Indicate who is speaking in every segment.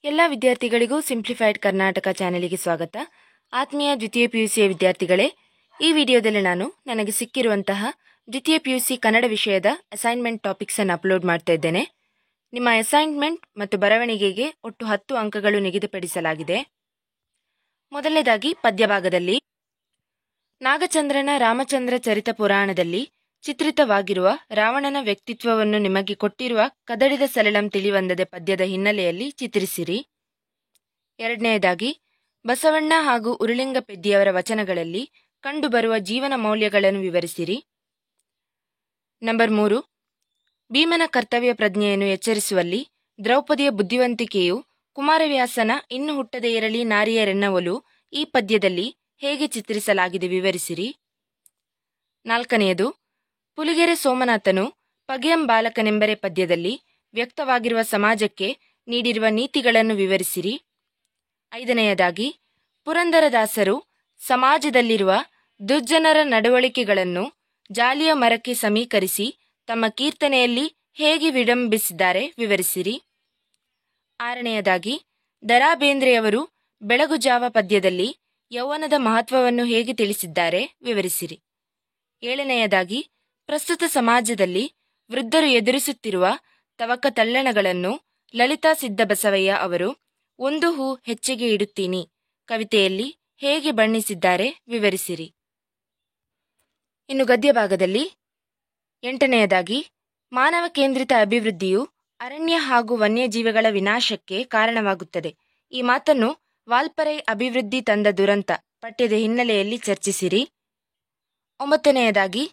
Speaker 1: ಎಲ್ಲ ವಿದ್ಯಾರ್ಥಿಗಳಿಗೂ ಸಿಂಪ್ಲಿಫೈಡ್ ಕರ್ನಾಟಕ ಚಾನೆಲ್ಗೆ ಸ್ವಾಗತ. ಆತ್ಮೀಯ ದ್ವಿತೀಯ ಪಿಯುಸಿಯ ವಿದ್ಯಾರ್ಥಿಗಳೇ, ಈ ವಿಡಿಯೋದಲ್ಲಿ ನಾನು ನನಗೆ ಸಿಕ್ಕಿರುವಂತಹ ದ್ವಿತೀಯ ಪಿಯುಸಿ ಕನ್ನಡ ವಿಷಯದ ಅಸೈನ್ಮೆಂಟ್ ಟಾಪಿಕ್ಸ್ ಅನ್ನು ಅಪ್ಲೋಡ್ ಮಾಡ್ತಾ ಇದ್ದೇನೆ. ನಿಮ್ಮ ಅಸೈನ್ಮೆಂಟ್ ಮತ್ತು ಬರವಣಿಗೆಗೆ ಒಟ್ಟು 10 ಅಂಕಗಳು ನಿಗದಿಪಡಿಸಲಾಗಿದೆ. ಮೊದಲನೇದಾಗಿ ಪದ್ಯಭಾಗದಲ್ಲಿ ನಾಗಚಂದ್ರನ ರಾಮಚಂದ್ರ ಚರಿತ ಪುರಾಣದಲ್ಲಿ ಚಿತ್ರಿತವಾಗಿರುವ ರಾವಣನ ವ್ಯಕ್ತಿತ್ವವನ್ನು ನಿಮಗೆ ಕೊಟ್ಟಿರುವ ಕದಡಿದ ಸರಳಂ ತಿಳಿವಂದದೆ ಪದ್ಯದ ಹಿನ್ನೆಲೆಯಲ್ಲಿ ಚಿತ್ರಿಸಿರಿ. ಎರಡನೆಯದಾಗಿ ಬಸವಣ್ಣ ಹಾಗೂ ಉರುಳಿಂಗ ಪೆದ್ದಿಯವರ ವಚನಗಳಲ್ಲಿ ಕಂಡುಬರುವ ಜೀವನ ಮೌಲ್ಯಗಳನ್ನು ವಿವರಿಸಿರಿ. ನಂಬರ್ 3, ಭೀಮನ ಕರ್ತವ್ಯ ಪ್ರಜ್ಞೆಯನ್ನು ಎಚ್ಚರಿಸುವಲ್ಲಿ ದ್ರೌಪದಿಯ ಬುದ್ಧಿವಂತಿಕೆಯು ಕುಮಾರವ್ಯಾಸನ ಇನ್ನು ಹುಟ್ಟದೇ ಇರಲಿ ನಾರಿಯರೆನ್ನವಲು ಈ ಪದ್ಯದಲ್ಲಿ ಹೇಗೆ ಚಿತ್ರಿಸಲಾಗಿದೆ ವಿವರಿಸಿರಿ. ನಾಲ್ಕನೆಯದು, ಪುಲಿಗೆರೆ ಸೋಮನಾಥನು ಪಗೆಯಂ ಬಾಲಕನೆಂಬರೆ ಪದ್ಯದಲ್ಲಿ ವ್ಯಕ್ತವಾಗಿರುವ ಸಮಾಜಕ್ಕೆ ನೀಡಿರುವ ನೀತಿಗಳನ್ನು ವಿವರಿಸಿರಿ. ಐದನೆಯದಾಗಿ, ಪುರಂದರದಾಸರು ಸಮಾಜದಲ್ಲಿರುವ ದುರ್ಜನರ ನಡವಳಿಕೆಗಳನ್ನು ಜಾಲಿಯ ಮರಕ್ಕೆ ಸಮೀಕರಿಸಿ ತಮ್ಮ ಕೀರ್ತನೆಯಲ್ಲಿ ಹೇಗೆ ವಿಡಂಬಿಸಿದ್ದಾರೆ ವಿವರಿಸಿರಿ. ಆರನೆಯದಾಗಿ, ದರಾ ಬೇಂದ್ರೆಯವರು ಬೆಳಗುಜಾವ ಪದ್ಯದಲ್ಲಿ ಯೌವನದ ಮಹತ್ವವನ್ನು ಹೇಗೆ ತಿಳಿಸಿದ್ದಾರೆ ವಿವರಿಸಿರಿ. ಏಳನೆಯದಾಗಿ, ಪ್ರಸ್ತುತ ಸಮಾಜದಲ್ಲಿ ವೃದ್ಧರು ಎದುರಿಸುತ್ತಿರುವ ತವಕ ತಲ್ಲಣಗಳನ್ನು ಲಲಿತಾ ಸಿದ್ದಬಸವಯ್ಯ ಅವರು ಒಂದು ಹೂ ಹೆಚ್ಚಿಗೆ ಇಡುತ್ತೀನಿ ಕವಿತೆಯಲ್ಲಿ ಹೇಗೆ ಬಣ್ಣಿಸಿದ್ದಾರೆ ವಿವರಿಸಿರಿ. ಇನ್ನು ಗದ್ಯ ಭಾಗದಲ್ಲಿ 8ನೆಯದಾಗಿ, ಮಾನವ ಕೇಂದ್ರಿತ ಅಭಿವೃದ್ಧಿಯು ಅರಣ್ಯ ಹಾಗೂ ವನ್ಯಜೀವಿಗಳ ವಿನಾಶಕ್ಕೆ ಕಾರಣವಾಗುತ್ತದೆ. ಈ ಮಾತನ್ನು ವಾಲ್ಪರೈ ಅಭಿವೃದ್ಧಿ ತಂದ ದುರಂತ ಪಠ್ಯದ ಹಿನ್ನೆಲೆಯಲ್ಲಿ ಚರ್ಚಿಸಿರಿ. 9ನೆಯದಾಗಿ,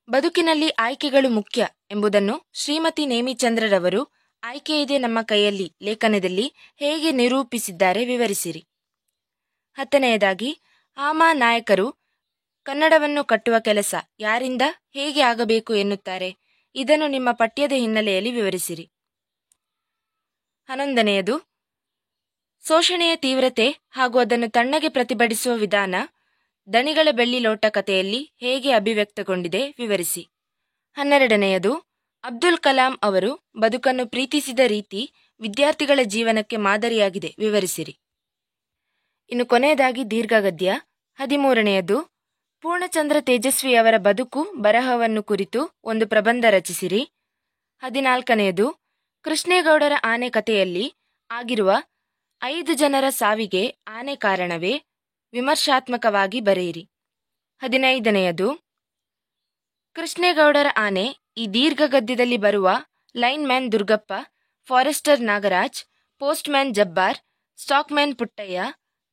Speaker 1: ಬದುಕಿನಲ್ಲಿ ಆಯ್ಕೆಗಳು ಮುಖ್ಯ ಎಂಬುದನ್ನು ಶ್ರೀಮತಿ ನೇಮಿಚಂದ್ರರವರು ಆಯ್ಕೆಯಿದೆ ನಮ್ಮ ಕೈಯಲ್ಲಿ ಲೇಖನದಲ್ಲಿ ಹೇಗೆ ನಿರೂಪಿಸಿದ್ದಾರೆ ವಿವರಿಸಿರಿ. 10ನೆಯದಾಗಿ, ಆಮಾ ನಾಯಕರು ಕನ್ನಡವನ್ನು ಕಟ್ಟುವ ಕೆಲಸ ಯಾರಿಂದ ಹೇಗೆ ಆಗಬೇಕು ಎನ್ನುತ್ತಾರೆ, ಇದನ್ನು ನಿಮ್ಮ ಪಠ್ಯದ ಹಿನ್ನೆಲೆಯಲ್ಲಿ ವಿವರಿಸಿರಿ. 11ನೆಯದು, ಶೋಷಣೆಯ ತೀವ್ರತೆ ಹಾಗೂ ಅದನ್ನು ತಣ್ಣಗೆ ಪ್ರತಿಭಟಿಸುವ ವಿಧಾನ ದಣಿಗಳ ಬೆಳ್ಳಿ ಲೋಟ ಕಥೆಯಲ್ಲಿ ಹೇಗೆ ಅಭಿವ್ಯಕ್ತಗೊಂಡಿದೆ ವಿವರಿಸಿ. 12ನೆಯದು, ಅಬ್ದುಲ್ ಕಲಾಂ ಅವರು ಬದುಕನ್ನು ಪ್ರೀತಿಸಿದ ರೀತಿ ವಿದ್ಯಾರ್ಥಿಗಳ ಜೀವನಕ್ಕೆ ಮಾದರಿಯಾಗಿದೆ ವಿವರಿಸಿರಿ. ಇನ್ನು ಕೊನೆಯದಾಗಿ ದೀರ್ಘಗದ್ಯ 13ನೆಯದು, ಪೂರ್ಣಚಂದ್ರ ತೇಜಸ್ವಿಯವರ ಬದುಕು ಬರಹವನ್ನು ಕುರಿತು ಒಂದು ಪ್ರಬಂಧ ರಚಿಸಿರಿ. 14ನೆಯದು, ಕೃಷ್ಣೇಗೌಡರ ಆನೆ ಕಥೆಯಲ್ಲಿ ಆಗಿರುವ 5 ಜನರ ಸಾವಿಗೆ ಆನೆ ಕಾರಣವೇ ವಿಮರ್ಶಾತ್ಮಕವಾಗಿ ಬರೆಯಿರಿ. 15ನೆಯದು, ಕೃಷ್ಣೇಗೌಡರ ಆನೆ ಈ ದೀರ್ಘಗದ್ಯದಲ್ಲಿ ಬರುವ line man Durgappa, forester Nagaraj, post man Jabbar, stock man Puttaiah,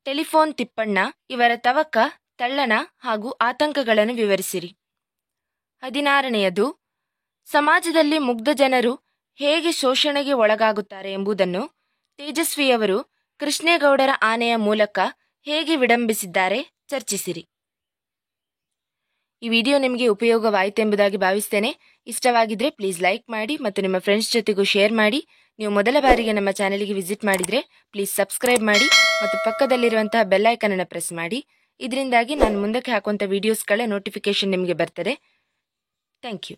Speaker 1: telephone Tippanna ಇವರ ತವಕ ತಳ್ಳಣ ಹಾಗೂ ಆತಂಕಗಳನ್ನು ವಿವರಿಸಿರಿ. 16ನೆಯದು, ಸಮಾಜದಲ್ಲಿ ಮುಗ್ಧ ಜನರು ಹೇಗೆ ಶೋಷಣೆಗೆ ಒಳಗಾಗುತ್ತಾರೆ ಎಂಬುದನ್ನು ತೇಜಸ್ವಿಯವರು ಕೃಷ್ಣೇಗೌಡರ ಆನೆಯ ಮೂಲಕ ಹೇಗೆ ವಿಡಂಬಿಸಿದ್ದಾರೆ ಚರ್ಚಿಸಿರಿ. ಈ ವಿಡಿಯೋ ನಿಮಗೆ ಉಪಯೋಗವಾಯಿತೆಂಬುದಾಗಿ ಭಾವಿಸ್ತೇನೆ. ಇಷ್ಟವಾಗಿದ್ದರೆ ಪ್ಲೀಸ್ ಲೈಕ್ ಮಾಡಿ ಮತ್ತು ನಿಮ್ಮ ಫ್ರೆಂಡ್ಸ್ ಜೊತೆಗೂ ಶೇರ್ ಮಾಡಿ. ನೀವು ಮೊದಲ ಬಾರಿಗೆ ನಮ್ಮ ಚಾನೆಲ್ಗೆ ವಿಸಿಟ್ ಮಾಡಿದರೆ ಪ್ಲೀಸ್ ಸಬ್ಸ್ಕ್ರೈಬ್ ಮಾಡಿ ಮತ್ತು ಪಕ್ಕದಲ್ಲಿರುವಂತಹ ಬೆಲ್ ಐಕನ್ ಅನ್ನು ಪ್ರೆಸ್ ಮಾಡಿ. ಇದರಿಂದಾಗಿ ನಾನು ಮುಂದಕ್ಕೆ ಹಾಕುವಂಥ ವಿಡಿಯೋಸ್ಗಳ ನೋಟಿಫಿಕೇಶನ್ ನಿಮಗೆ ಬರ್ತದೆ. Thank you.